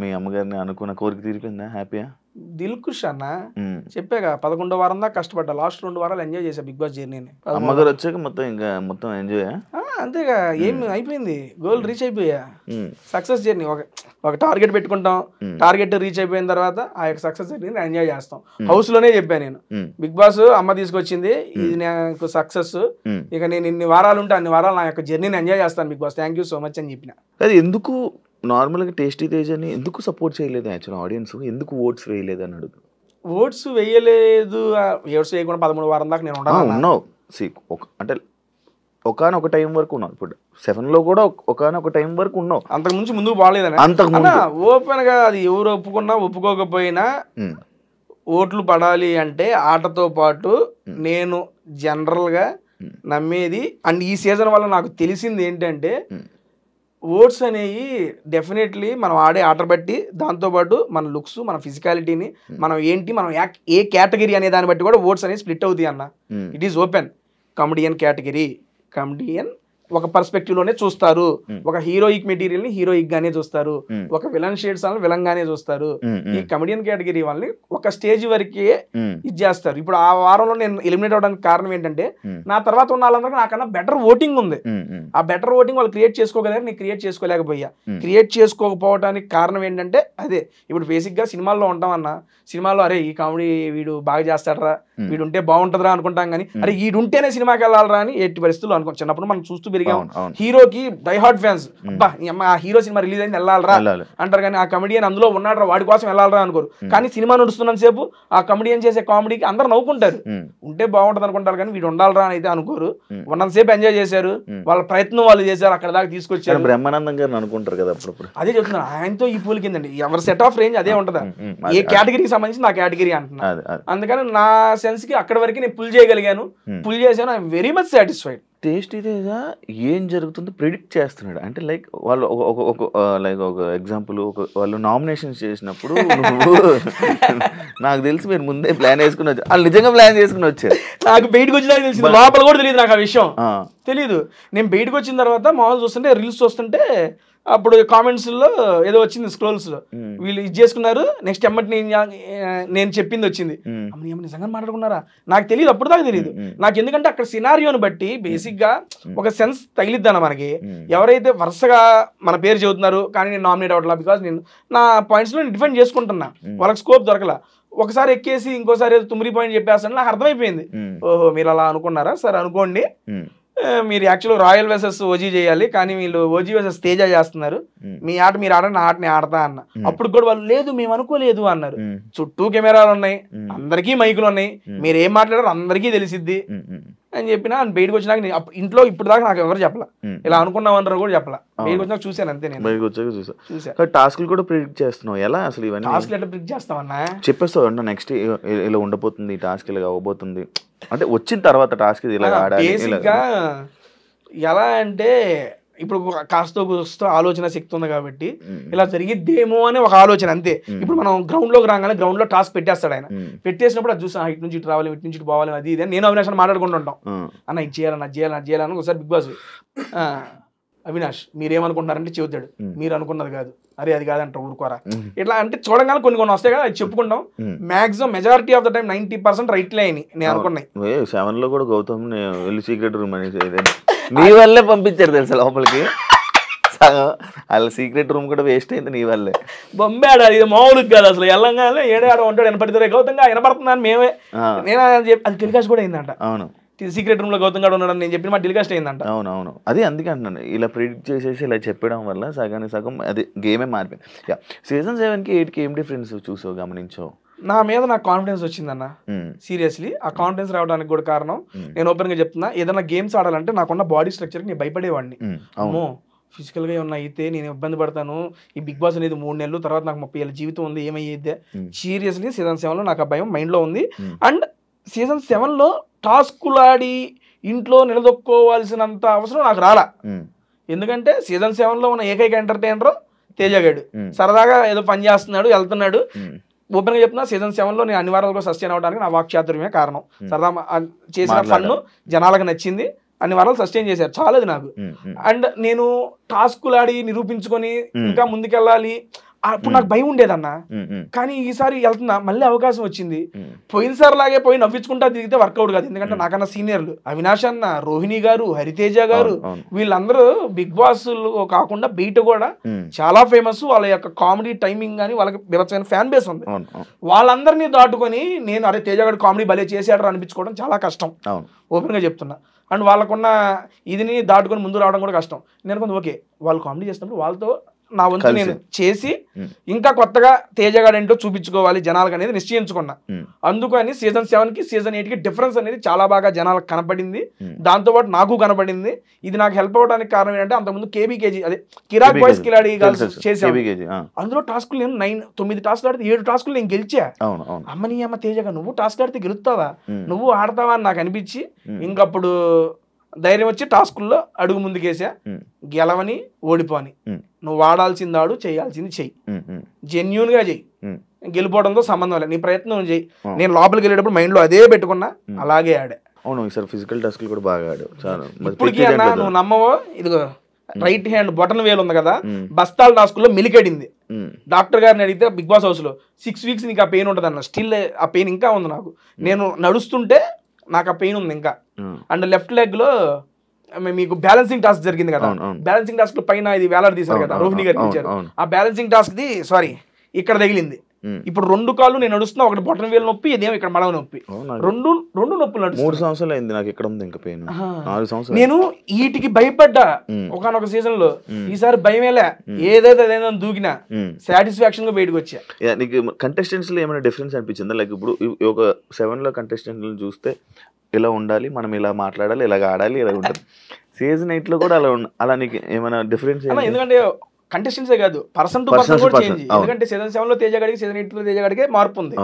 మీ అమ్మగారిని అనుకున్న కోరిక తీరిపోయిందా? హ్యాపీయా? దిల్కుష్ అన్న చెప్పాగా 11వ వారం దాకా కష్టపడ్డా, లాస్ట్ 2 వారాలు ఎంజాయ్ చేశా బిగ్ బాస్ జర్నీని. అమ్మగారు వచ్చాక మొత్తం ఎంజాయ్. అంతేగా, ఏం అయిపోయింది, గోల్ రీచ్ అయిపోయా. సక్సెస్ జర్నీ, ఒక టార్గెట్ పెట్టుకుంటాం, టార్గెట్ రీచ్ అయిపోయిన తర్వాత ఆ యొక్క సక్సెస్ జర్నీని ఎంజాయ్ చేస్తాం. హౌస్ లోనే చెప్పాను నేను, బిగ్ బాస్ అమ్మ తీసుకొచ్చింది, ఇది నాకు సక్సెస్, ఇక నేను ఇన్ని వారాలు ఉంటే అన్ని వారాలు నా యొక్క జర్నీని ఎంజాయ్ చేస్తాను Bigg Boss, thank you so much అని చెప్పిన. అది ఎందుకు నార్మల్గా టేస్టీ తేజ్ అని ఎందుకు సపోర్ట్ చేయలేదు యాక్చువల్ ఆడియన్స్? ఎందుకు ఓట్స్ వేయలేదు అని అడుగు. ఓట్స్ వేయలేదు, ఓట్స్ వేయకుండా 13వ వారం దాకా నేను ఉన్నావు. అంటే ఒకనొక టైం వరకు ఉన్నావు, ఇప్పుడు 7లో కూడా ఒకనొక టైం వరకు ఉన్నావు, అంతకు ముందుకు బాగాలేదని. అంతకు ఓపెన్ గా అది ఎవరు ఒప్పుకున్నా ఒప్పుకోకపోయినా ఓట్లు పడాలి అంటే ఆటతో పాటు నేను జనరల్ గా నమ్మేది, అండ్ ఈ సీజన్ వల్ల నాకు తెలిసింది ఏంటంటే ఓట్స్ అనేవి డెఫినెట్లీ మనం ఆడే ఆట బట్టి, దాంతోపాటు మన లుక్స్, మన ఫిజికాలిటీని, మనం ఏంటి, మనం ఏ కేటగిరీ అనే దాన్ని బట్టి కూడా ఓట్స్ అనేవి స్ప్లిట్ అవుతాయి అన్న. It is open. Comedian category, comedian ఒక పర్స్పెక్టివ్ లోనే చూస్తారు, ఒక హీరోయిక్ మెటీరియల్ ని హీరోయిక్ గానే చూస్తారు, ఒక విలన్ షేడ్స్ అని విలన్ గానే చూస్తారు. ఈ కమెడియన్ కేటగిరీ వాళ్ళని ఒక స్టేజ్ వరకే ఇది చేస్తారు. ఇప్పుడు ఆ వారంలో నేను ఎలిమినేట్ అవడానికి కారణం ఏంటంటే నా తర్వాత ఉన్న వాళ్ళందరికీ నాకన్నా బెటర్ ఓటింగ్ ఉంది. ఆ బెటర్ ఓటింగ్ వాళ్ళు క్రియేట్ చేసుకోగలిగారు, నేను క్రియేట్ చేసుకోలేకపోయా. క్రియేట్ చేసుకోకపోవడానికి కారణం ఏంటంటే అదే, ఇప్పుడు బేసిక్ గా సినిమాల్లో ఉంటాం అన్న, సినిమాలో అరే ఈ కామెడీ వీడు బాగా చేస్తాడరా, వీడు ఉంటే బాగుంటదిరా అనుకుంటాం, కానీ అరే వీడు ఉంటేనే సినిమాకి వెళ్ళాలరా అని ఎట్టి పరిస్థితులు అనుకో. చిన్నప్పుడు మనం చూస్తూ పెరిగాం, హీరోకి డై హార్ట్ ఫ్యాన్స్, అబ్బా ఆ హీరో సినిమా రిలీజ్ అయింది వెళ్ళాలరా అంటారు, కానీ ఆ కమెడియన్ అందులో ఉన్నాడరా వాడి కోసం వెళ్ళాలరా అనుకోరు. కానీ సినిమా నడుస్తున్నంత సేపు ఆ కమెడియన్ చేసే కామెడీకి అందరు నవ్వుకుంటారు, ఉంటే బాగుంటది అనుకుంటారు, కానీ వీడు ఉండాలరా అని అయితే అనుకోరు. ఉన్నంతసేపు ఎంజాయ్ చేశారు, వాళ్ళ ప్రయత్నం వాళ్ళు చేశారు, అక్కడ దాకా తీసుకొచ్చారు. బ్రహ్మానందం గారిని అనుకుంటారు కదా అప్పుడప్పుడు. అదే చెప్తున్నారు, ఆయనతో ఈ పూల్ కిందండి ఎవరి సెట్ ఆఫ్ రేంజ్ అదే ఉంటదా, ఏ కేటగిరీకి సంబంధించి నా కేటగిరీ అంటున్నా. అందుకని నా సెన్స్ కి అక్కడ వరకు నేను పుల్ చేయగలిగాను, పుల్ చేశాను. I'm very much satisfied. Tasty Teja ఏం జరుగుతుందో ప్రిడిక్ట్ చేస్తున్నాడు. అంటే లైక్ వాళ్ళు ఒక ఎగ్జాంపుల్, వాళ్ళు నామినేషన్స్ చేసినప్పుడు నాకు తెలిసి మీరు ముందే ప్లాన్ వేసుకుని వచ్చారు, వాళ్ళు నిజంగా ప్లాన్ చేసుకుని వచ్చారు. నాకు బయటకు వచ్చినా తెలిసింది, లోపల కూడా తెలియదు నాకు ఆ విషయం తెలీదు. నేను బయటకు వచ్చిన తర్వాత మామూలు చూస్తుంటే, రీల్స్ చూస్తుంటే అప్పుడు కామెంట్స్లో ఏదో వచ్చింది, స్క్రోల్స్లో వీళ్ళు ఇది చేసుకున్నారు, నెక్స్ట్ ఎమ్మటి నేను చెప్పింది వచ్చింది. నిజంగా మాట్లాడుకున్నారా నాకు తెలియదు, అప్పుడు దాకా తెలియదు నాకు. ఎందుకంటే అక్కడ సినారియోని బట్టి బేసిక్ గా ఒక సెన్స్ తగిలిద్దన్న మనకి. ఎవరైతే వరుసగా మన పేరు చెబుతున్నారు కానీ నేను నామినేట్ అవ్వట్లా, బికాస్ నేను నా పాయింట్స్ లో డిఫెండ్ చేసుకుంటున్నా, వాళ్ళకి స్కోప్ దొరకలా. ఒకసారి ఎక్కేసి ఇంకోసారి తుమ్మిరి పాయింట్ చెప్పేస్తాను, నాకు అర్థమైపోయింది. ఓహో మీరు అలా అనుకున్నారా, సరే అనుకోండి, మీరు యాక్చువల్గా రాయల్ వర్సెస్ ఓజీ చేయాలి, కానీ వీళ్ళు ఓజీ వర్సెస్ తేజ చేస్తున్నారు, మీ ఆట మీరు ఆడండి, నా ఆటని ఆడతా అన్న. అప్పుడు కూడా వాళ్ళు లేదు మేము అనుకోలేదు అన్నారు. చుట్టూ కెమెరాలు ఉన్నాయి, అందరికీ మైకులు ఉన్నాయి, మీరు ఏం మాట్లాడారు అందరికీ తెలిసిద్ది అని చెప్పినా. బయటకు వచ్చినాక ఇంట్లో ఇప్పుడు దాకా నాకు ఎవరు చెప్పలా, ఇలా అనుకున్నాం అన్నారు కూడా చెప్పలా. బయటకు వచ్చినాక చూసాను అంతే, నేను చూసా. టాస్క్లు కూడా ప్రిడిక్ట్ చేస్తున్నావు ఎలా అసలు? ఇవన్నీ టాస్క్లు ఎట్లా ప్రిడిక్ట్ చేస్తామన్నా? చెప్పేస్తావు అంటే నెక్స్ట్ ఇలా ఉండబోతుంది, టాస్క్ ఇలా అవ్వబోతుంది అంటే వచ్చిన తర్వాత టాస్క్ ఇలా ఆడాలి. ఎలా అంటే ఇప్పుడు కాస్త కూస్తో ఆలోచన శక్తి ఉంది కాబట్టి ఇలా జరిగిద్దేమో అని ఒక ఆలోచన అంతే. ఇప్పుడు మనం గ్రౌండ్ లోకి రాగానే గ్రౌండ్ లో టాస్క్ పెట్టేస్తాడు ఆయన, పెట్టేసినప్పుడు అది చూసాం ఇటు నుంచి ఇటు రావాలి, ఇటు నుంచి ఇటు పోవాలి, అది ఇది నేను అవినాష్ మాట్లాడుకుంటుంటాం, అన్న ఇది చేయాలని అది చేయాలని అది చేయాలని. ఒకసారి బిగ్ బాస్ అవినాష్ మీరేమనుకుంటున్నారంటే చెబుతాడు, మీరు అనుకున్నది కాదు, అరే అది కాదంట ఊరుకోరా, ఇట్లా అంటే చూడగానే కొన్ని వస్తాయి కదా, అది చెప్పుకుంటాం. Maximum majority of the time 90% రైట్లే అయినాయి నేను అనుకున్నాయి. 7లో కూడా గౌతమ్ వెళ్ళి సీక్రెట్ రూమ్ అని నీ వల్లే పంపించారు తెలుసా లోపలికి, వాళ్ళ సీక్రెట్ రూమ్ కూడా వేస్ట్ అయింది నీ వల్లే. బొంబాడు ఇది మామూలుగా కాదు అసలు, ఎల్లంగానే ఏడాడ ఉంటాడు వినపడుతుంది, గౌతంగా వినపడుతున్నాను మేమే, నేను అది టెలికాస్ట్ కూడా అయిందంట. అవును, సీక్రెట్ రూమ్ లో గౌతమ్ గారు ఉన్నాడని నేను చెప్పిన మా టెలికాస్ట్ అయిందంట. అవునవును, అదే అందుకే అంటున్నాను, ఇలా ప్రిడిక్ట్ చేసేసి ఇలా చెప్పడం వల్ల సగానికి సగం అది గేమే మారిపోయింది. సీజన్ 7కి 8కి ఏం డిఫరెన్స్ చూసావు, గమనించావు? నా మీద నాకు కాన్ఫిడెన్స్ వచ్చిందన్న, సీరియస్లీ. ఆ కాన్ఫిడెన్స్ రావడానికి కూడా కారణం నేను ఓపెన్ గా చెప్తున్నా, ఏదైనా గేమ్స్ ఆడాలంటే నాకున్న బాడీ స్ట్రక్చర్ కి నేను భయపడేవాడిని. అమ్మో ఫిజికల్ గా ఏమన్నా అయితే నేను ఇబ్బంది పడతాను, ఈ బిగ్ బాస్ అనేది 3 నెలలు తర్వాత నాకు 30 ఏళ్ళ జీవితం ఉంది, ఏమయ్యేదే. సీరియస్లీ సీజన్ 7లో నాకు ఆ భయం మైండ్ లో ఉంది. అండ్ సీజన్ 7లో టాస్కులాడి ఇంట్లో నిలదొక్కోవాల్సినంత అవసరం నాకు రాలా, ఎందుకంటే సీజన్ 7లో ఉన్న ఏకైక ఎంటర్టైనర్ తేజగాడు, సరదాగా ఏదో పని చేస్తున్నాడు వెళ్తున్నాడు. ఓపెన్గా చెప్తున్నా, సీజన్ 7లో నేను అన్ని వారాలు కూడా సస్టైన్ అవడానికి నా వాక్చాతుర్యమే కారణం. సరదా చేసిన ఫన్ జనాలకు నచ్చింది, అన్ని వారాలు సస్టైన్ చేశారు, చాలది నాకు. అండ్ నేను టాస్కులాడి నిరూపించుకొని ఇంకా ముందుకెళ్ళాలి అప్పుడు నాకు భయం ఉండేదన్న. కానీ ఈసారి వెళ్తున్నా, మళ్ళీ అవకాశం వచ్చింది. పోయినసారి లాగే పోయి నవ్వించుకుంటా తిరిగితే వర్కౌట్ కాదు. ఎందుకంటే నాకన్నా సీనియర్లు అవినాష్ అన్న, రోహిణి గారు, హరితేజ గారు, వీళ్ళందరూ బిగ్ బాస్ కాకుండా బయట కూడా చాలా ఫేమస్. వాళ్ళ యొక్క కామెడీ టైమింగ్ కానీ వాళ్ళకి వివచ్చమైన ఫ్యాన్ బేస్ ఉంది. వాళ్ళందరినీ దాటుకొని నేను అరే తేజ గారు కామెడీ భలే చేసాడు అనిపించుకోవడం చాలా కష్టం, ఓపెన్ గా చెప్తున్నా. అండ్ వాళ్ళకున్న ఇదిని దాటుకొని ముందు రావడం కూడా కష్టం. నేను కొంచెం ఓకే, వాళ్ళు కామెడీ చేసినప్పుడు వాళ్ళతో నా వంతు నేను చేసి ఇంకా కొత్తగా తేజగాడు ఏంటో చూపించుకోవాలి జనాలకు అనేది నిశ్చయించుకున్నా. అందుకని సీజన్ 7 కి సీజన్ 8 కి డిఫరెన్స్ అనేది చాలా బాగా జనాలకు కనపడింది. దాంతోపాటు నాకు కనపడింది. ఇది నాకు హెల్ప్ అవ్వడానికి కారణం ఏంటంటే అంతకుముందు కేబీకేజీ అదే కిరాక్ బాయ్స్ కిలాడి చేసాను. అందులో టాస్కులు నేను 9 టాస్కులు ఆడితే 7 టాస్కులు నేను గెలిచా. అమ్మని అమ్మ తేజగా నువ్వు టాస్క్ ఆడితే గెలుస్తావా, నువ్వు ఆడతావా అని నాకు అనిపించి ఇంకప్పుడు ధైర్యం వచ్చి టాస్కుల్లో అడుగు ముందుకేసా. గెలవని ఓడిపోని, నువ్వు వాడాల్సింది ఆడు, చేయాల్సింది చెయ్యి, జెన్యూన్ గా చెయ్యి, గెలిపోవడంతో సంబంధం లేదు, నీ ప్రయత్నం చెయ్యి. నేను లోపలికి వెళ్ళేటప్పుడు మైండ్ లో అదే పెట్టుకున్నా, అలాగే ఆడా. అవును, ఈసారి ఫిజికల్ టాస్క్లు కూడా బాగా ఆడావు. ఇప్పటికీ అన్నా నువ్వు నమ్మవో, ఇదిగో రైట్ హ్యాండ్ బొటన్ వేలు ఉంది కదా, బస్తాల టాస్కుల్లో మిలికెడింది. డాక్టర్ గారిని అడిగితే బిగ్ బాస్ హౌస్ లో 6 వీక్స్ నీకు ఆ పెయిన్ ఉంటుంది అన్న. స్టిల్ ఆ పెయిన్ ఇంకా ఉంది నాకు. నేను నడుస్తుంటే నాకు ఆ పెయిన్ ఉంది ఇంకా. అండ్ లెఫ్ట్ లెగ్ లో మీకు బ్యాలెన్సింగ్ టాస్క్ జరిగింది కదా, బ్యాలెన్సింగ్ టాస్క్ లో పైన ఇది వేలాడి తీశారు కదా, రోహిణి గారికి ఇచ్చారు. ఆ బ్యాలెన్సింగ్ టాస్క్ ది సారీ ఇక్కడ తగిలింది. ఇప్పుడు 2 కాళ్ళు నేను నడుస్తున్నా, ఒకటి బొటన్ వేలు నొప్పి, ఇదేమో ఇక్కడ మడవ నొప్పి, రెండు నొప్పులు నడుస్తుంది. 3 సంవత్సరాలు అయింది నాకు ఇక్కడ ఉంది ఇంకా పెయిన్. 4 సంవత్సరాలు నేను వీటికి భయపడ్డా ఒకనొక సీజన్ లో. ఈసారి భయమేలే, ఏదైతే అదేదో దూకినా సాటిస్ఫాక్షన్ గా బయటకు వచ్చా. నీకు కంటెస్టెంట్స్ లో ఏమైనా డిఫరెన్స్ అనిపించిందా? లైక్ ఇప్పుడు ఒక 7 లో కంటెస్టెంట్ చూస్తే ఇలా ఉండాలి, మనం ఇలా మాట్లాడాలి, ఇలాగ ఆడాలి, ఇలా ఉంటుంది. సీజన్ 8 లో కూడా అలా నీకు ఏమైనా డిఫరెన్స్? ఎందుకంటే కంటెస్టెంట్సే కాదు, పర్సన్ టు పర్సన్ కూడా చేంజ్. ఎందుకంటే సీజన్ 7 లో తేజగాడికి, సీజన్ 8 లో తేజగాడికి మార్పు ఉంది.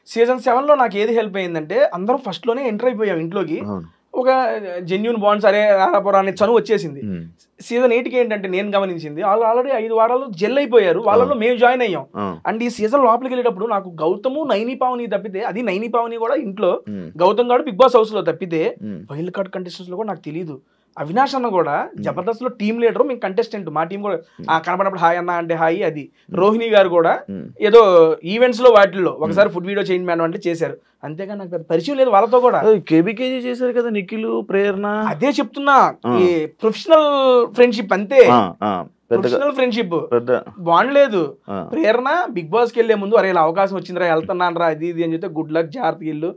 సీజన్ 7 లో నాకు ఏది హెల్ప్ అయ్యిందంటే అందరం ఫస్ట్ లోనే ఎంటర్ అయిపోయాం ఇంట్లోకి, ఒక జెన్యూన్ బాండ్స్, అరే రారాపురా అనే చనువు వచ్చేసింది. సీజన్ 8 కి ఏంటంటే నేను గమనించింది వాళ్ళు ఆల్రెడీ 5 వారాలు జెల్ అయిపోయారు, వాళ్ళలో మేము జాయిన్ అయ్యాం. అండ్ ఈ సీజన్ లోపలికి వెళ్ళేటప్పుడు నాకు గౌతము, నైని పావని తప్పితే, అది నైని పావని కూడా ఇంట్లో, గౌతమ్ గారు బిగ్ బాస్ హౌస్ లో తప్పితే వైల్డ్ కార్డ్ కంటెస్టెంట్స్ లో కూడా నాకు తెలియదు. అవినాష్ అన్న కూడా జబర్దస్త్ లో టీమ్ లీడర్, మేము కంటెస్టెంట్, మా టీం కూడా కనపడినప్పుడు హాయ్ అన్న అంటే హాయ్. అది రోహిణి గారు కూడా ఏదో ఈవెంట్స్ లో వాటిల్లో ఒకసారి ఫుడ్ వీడియో చేయండి మేడం అంటే చేశారు. అంతేగా నాకు పెద్ద పరిచయం లేదు వాళ్ళతో కూడా. కేబీకేజీ చేశారు కదా నిఖిల్, ప్రేరణ. అదే చెప్తున్నా, ఈ ప్రొఫెషనల్ ఫ్రెండ్షిప్ అంతే, ప్రొఫెషనల్ ఫ్రెండ్షిప్ బాండ్ లేదు. ప్రేరణ బిగ్ బాస్ కి వెళ్లే ముందు అరే ఇలా అవకాశం వచ్చిందిరా, వెళ్తున్నాను రా, అది ఇది అని చెప్తే గుడ్ లక్, జాగ్రత్త ఇల్లు.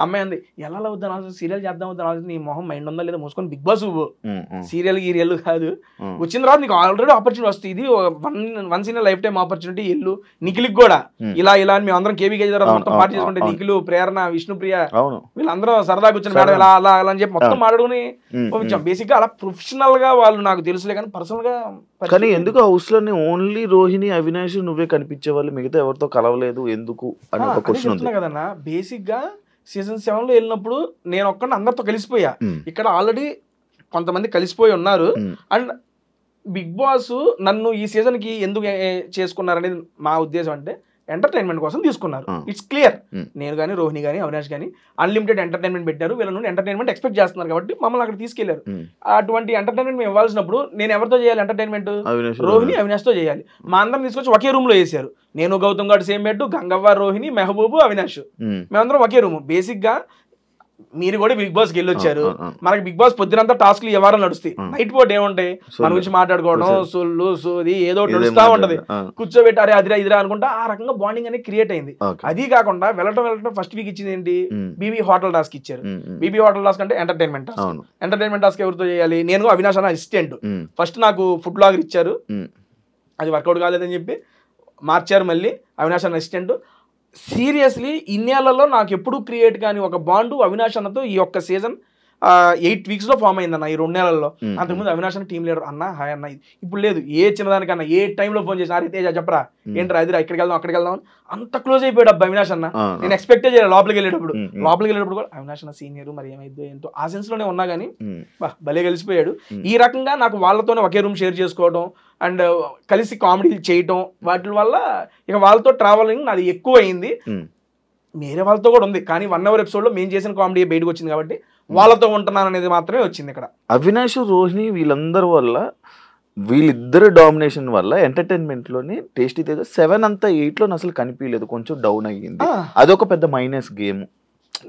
అమ్మాయి అంది ఎలా అవుద్దాం, సీరియల్ చేద్దాం అవుతాను, నీ మొహం మైండ్ ఉందా లేదా మూసుకొని బిగ్ బాస్ సీరియల్ గీరియల్ కాదు, వచ్చిన తర్వాత నీకు ఆల్రెడీ ఆపర్చునిటీ వస్తుంది, ఇది once in life time opportunity. ఇల్లు నిఖిల్కి కూడా ఇలా ఇలా మేము అందరం కేబీకే మొత్తం పార్టీ చేసుకుంటే నిఖిల్, ప్రేరణ, విష్ణుప్రియ వీళ్ళందరూ సరదాగా వచ్చిన మేడం ఇలా అలా అలా అని చెప్పి మొత్తం మాట్లాడుకుని పంపించాం. బేసిక్ గా అలా ప్రొఫెషనల్ గా వాళ్ళు నాకు తెలుసులే, కానీ పర్సనల్ గా ఎందుకు హౌస్ లోనే ఓన్లీ రోహిణి, అవినాష్ నువ్వే కనిపించే వాళ్ళు, మిగతా ఎవరితో కలవలేదు ఎందుకు అని ఒక క్వశ్చన్ ఉంది కదన్నా. బేసిక్ గా సీజన్ 7 లో వెళ్ళినప్పుడు నేను ఒక్కడిని అందరితో కలిసిపోయా. ఇక్కడ ఆల్రెడీ కొంతమంది కలిసిపోయి ఉన్నారు. అండ్ బిగ్ బాస్ నన్ను ఈ సీజన్ కి ఎందుకు చేసుకున్నారనేది మా ఉద్దేశం అంటే ఎంటర్టైన్మెంట్ కోసం తీసుకున్నారు. It's clear. నేను కానీ, రోహిణి కానీ, అవినాష్ కానీ అన్లిమిటెడ్ ఎంటర్టైన్మెంట్ పెట్టారు. వీళ్ళ నుండి ఎంటర్టైన్మెంట్ ఎక్స్పెక్ట్ చేస్తున్నారు కాబట్టి మమ్మల్ని అక్కడ తీసుకెళ్లారు. అటువంటి ఎంటర్టైన్మెంట్ మేము ఇవ్వాల్సినప్పుడు నేను ఎవరితో చేయాలి ఎంటర్టైన్మెంట్? రోహిణి, అవినాష్ తో చేయాలి. మా అందరం తీసుకొచ్చి ఒకే రూమ్ లో వేసారు. నేను, గౌతమ్ గారు సేమ్ బెడ్, గంగవ్వ, రోహిణి, మెహబూబ్, అవినాష్, మేమందరం ఒకే రూమ్. బేసిక్ గా మీరు కూడా బిగ్ బాస్ కి వెళ్ళొచ్చారు. మనకి బిగ్ బాస్ పొద్దునంతా టాస్క్లు ఏ వారం నడుస్తాయి, నైట్ పూట ఏముంటాయి మన గురించి మాట్లాడుకోవడం, సొల్లు సోది ఏదో నడుస్తా ఉంటది. కూర్చోబెట్టారే అదిరా ఇదిరా అనుకుంటా ఆ రకంగా బాండింగ్ అనేది క్రియేట్ అయింది. అది కాకుండా వెళ్ళటం ఫస్ట్ వీక్ ఇచ్చింది ఏంటి, బీబీ హోటల్ టాస్క్ ఇచ్చారు. బీబీ హోటల్ టాస్క్ అంటే ఎంటర్టైన్మెంట్ టాస్క్. ఎంటర్టైన్మెంట్ టాస్క్ ఎవరితో చేయాలి? నేను, అవినాష్ అన్న అసిస్టెంట్. ఫస్ట్ నాకు ఫుడ్ బ్లాగర్ ఇచ్చారు, అది వర్కౌట్ కాలేదని చెప్పి మార్చారు. మళ్ళీ అవినాష్ అన్న అసిస్టెంట్. సీరియస్లీ ఇన్నేళ్లలో నాకు ఎప్పుడు క్రియేట్ కానీ ఒక బాండు అవినాష్ అన్నతో ఈ ఒక్క సీజన్ 8 వీక్స్ లో ఫామ్ అయిందన్న, ఈ 2 నెలల్లో. అంతకుముందు అవినాష్ అన్న టీమ్ లీడర్, అన్న హాయ్ అన్న. ఇప్పుడు లేదు, ఏ చిన్నదానికన్నా ఏ టైంలో ఫోన్ చేసి అరే తేజ చెప్పరా ఏంట్రా అదిరా ఇక్కడికి వెళ్దాం అక్కడికి వెళ్దాం అంత క్లోజ్ అయిపోయాడు అబ్బా అవినాష్ అన్న. నేను ఎక్స్పెక్టే చేయాలి లోపలికి వెళ్ళేటప్పుడు కూడా అవినాష్ అన్న సీనియర్, మరి ఏమైందో ఏంటో ఆ సెన్స్ లోనే ఉన్నా కానీ భలే కలిసిపోయాడు. ఈ రకంగా నాకు వాళ్ళతోనే ఒకే రూమ్ షేర్ చేసుకోవడం అండ్ కలిసి కామెడీలు చేయటం, వాటి వల్ల ఇక వాళ్ళతో ట్రావెలింగ్ నాది ఎక్కువ అయింది. వేరే వాళ్ళతో కూడా ఉంది, కానీ 1 hour ఎపిసోడ్ లో మేము చేసిన కామెడీ బయటకు వచ్చింది కాబట్టి వాళ్ళతో ఉంటున్నాను అనేది మాత్రమే వచ్చింది ఇక్కడ. అవినాష్, రోహిణి వీళ్ళందరి వల్ల వీళ్ళిద్దరు డామినేషన్ వల్ల ఎంటర్టైన్మెంట్ లోని టేస్టీ తేజ 7 అంతా 8 లో అసలు కనిపించలేదు, కొంచెం డౌన్ అయ్యింది. అదొక పెద్ద మైనస్ గేమ్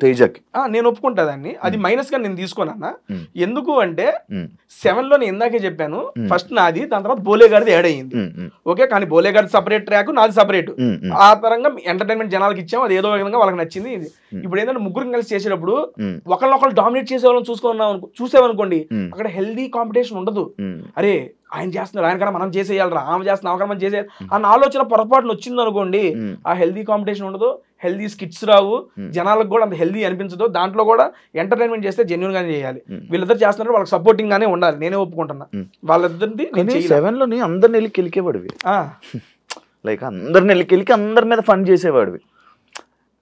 తేజకి. నేను ఒప్పుకుంటా దాన్ని, అది మైనస్ గా నేను తీసుకోనన్నా. ఎందుకు అంటే 7 లో నేను ఇందాకే చెప్పాను, ఫస్ట్ నాది, దాని తర్వాత బోలేగాడిది యాడ్ అయ్యింది. ఓకే, కానీ బోలేగాడి సపరేట్ ట్రాక్, నాది సపరేట్. ఆ పరంగా ఎంటర్టైన్మెంట్ జనాలకి ఇచ్చాం, అది ఏదో విధంగా వాళ్ళకి నచ్చింది. ఇప్పుడు ఏంటంటే ముగ్గురు కలిసి చేసేటప్పుడు ఒకళ్ళొకళ్ళు డామినేట్ చేసే వాళ్ళని చూసేవనుకోండి, అక్కడ హెల్దీ కాంపిటీషన్ ఉండదు. అరే ఆయన చేస్తున్నారు, ఆయన కన్నా మనం చేసేయాలరా, ఆమె చేస్తున్నా ఆమె మనం చేసేయాలి అన్న ఆలోచన పొరపాటున వచ్చింది అనుకోండి, ఆ హెల్దీ కాంపిటీషన్ ఉండదు, హెల్దీ స్కిట్స్ రావు, జనాలకు కూడా అంత హెల్దీ అనిపించదు. దాంట్లో కూడా ఎంటర్టైన్మెంట్ చేస్తే జెన్యూన్ గానే చేయాలి. వీళ్ళిద్దరు చేస్తున్నారు, వాళ్ళకి సపోర్టింగ్ గానే ఉండాలి, నేనే ఒప్పుకుంటున్నా. వాళ్ళిద్దరిది 7 లోని అందరిని వెళ్ళి కెలికేవాడివి, లైక్ అందరిని వెళ్ళి కెలికి అందరి మీద ఫన్ చేసేవాడివి.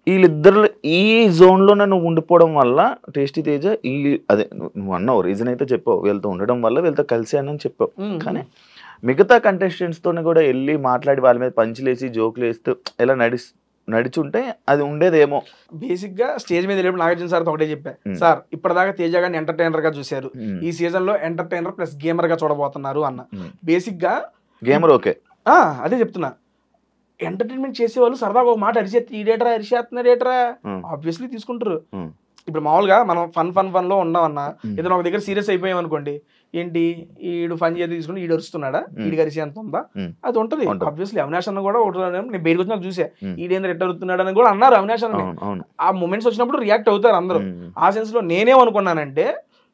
వీళ్ళిద్దరు ఈ జోన్లోనే నువ్వు ఉండిపోవడం వల్ల టేస్టీ తేజ అదే నువ్వు అన్నావు రీజన్ అయితే చెప్పావు, వీళ్ళతో ఉండడం వల్ల వీళ్ళతో కలిసి అని చెప్పావు. కానీ మిగతా కంటెస్టెంట్స్తోనే కూడా వెళ్ళి మాట్లాడి వాళ్ళ మీద పంచులేసి జోకులు వేస్తూ ఇలా నడిచుంటే అది ఉండేదేమో. బేసిక్ గా స్టేజ్ మీద వెళ్ళినప్పుడు నాగార్జున సార్ ఒకటే చెప్పా, సార్ ఇప్పటిదాకా తేజ గారిని ఎంటర్టైనర్ గా చూశారు, ఈ సీజన్ లో ఎంటర్టైనర్ ప్లస్ గేమర్ గా చూడబోతున్నారు అన్న. బేసిక్ గా గేమర్ ఓకే, అదే చెప్తున్నా. ఎంటర్టైన్మెంట్ చేసేవాళ్ళు సరదాగా ఒక మాట అరిచేస్తున్నాడేట్రా ఆబ్వియస్లీ తీసుకుంటారు. ఇప్పుడు మామూలుగా మనం ఫన్ లో ఉన్నామన్నా, ఏదైనా ఒక దగ్గర సీరియస్ అయిపోయాం అనుకోండి, ఏంటి ఈడు ఫన్ చేసి తీసుకుని ఈడు అరుస్తున్నాడా, ఈడు అరిసి ఎంత ఉందా, అది ఉంటది. ఆబ్వియస్లీ అవినాష్ అన్న కూడా నేను బయటకు వచ్చినా చూసా, ఈడేంద్ర ఎట్ట అరుతున్నాడు అని కూడా అన్నారు అవినాష్ అన్న. ఆ మూమెంట్స్ వచ్చినప్పుడు రియాక్ట్ అవుతారు అందరూ. ఆ సెన్స్ లో నేనేమనుకున్నానంటే,